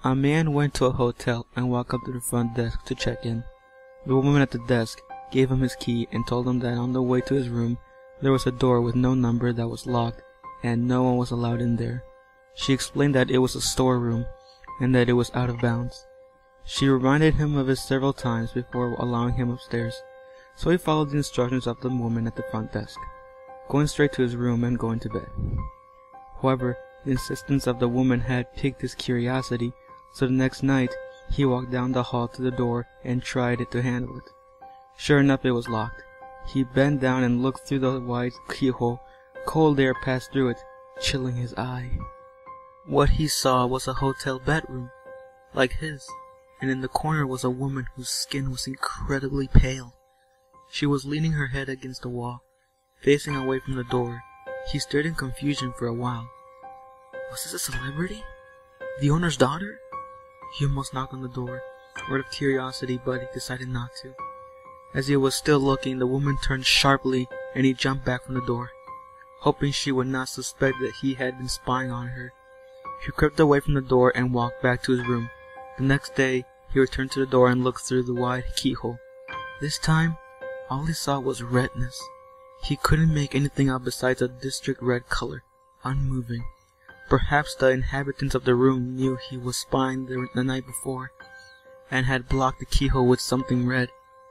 A man went to a hotel and walked up to the front desk to check in. The woman at the desk gave him his key and told him that on the way to his room there was a door with no number that was locked and no one was allowed in there. She explained that it was a storeroom and that it was out of bounds. She reminded him of it several times before allowing him upstairs, so he followed the instructions of the woman at the front desk, going straight to his room and going to bed. However, the insistence of the woman had piqued his curiosity, so the next night he walked down the hall to the door and tried to handle it. Sure enough, it was locked. He bent down and looked through the wide keyhole. Cold air passed through it, chilling his eye. What he saw was a hotel bedroom, like his, and in the corner was a woman whose skin was incredibly pale. She was leaning her head against the wall, facing away from the door. He stared in confusion for a while. Was this a celebrity? The owner's daughter? He almost knocked on the door, out of curiosity, but he decided not to. As he was still looking, the woman turned sharply and he jumped back from the door, hoping she would not suspect that he had been spying on her. He crept away from the door and walked back to his room. The next day, he returned to the door and looked through the wide keyhole. This time, all he saw was redness. He couldn't make anything out besides a district red color, unmoving. Perhaps the inhabitants of the room knew he was spying the night before, and had blocked the keyhole with something red.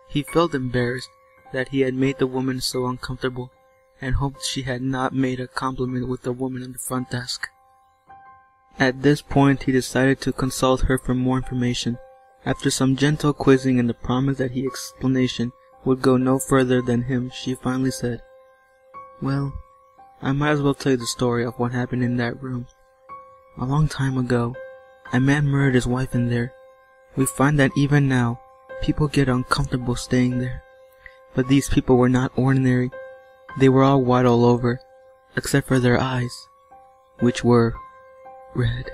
He felt embarrassed that he had made the woman so uncomfortable, and hoped she had not made a compliment with the woman at the front desk. At this point, he decided to consult her for more information. After some gentle quizzing and the promise that his explanation would go no further than him, she finally said, "Well, I might as well tell you the story of what happened in that room. A long time ago, a man murdered his wife in there. We find that even now, people get uncomfortable staying there. But these people were not ordinary. They were all white all over, except for their eyes, which were red."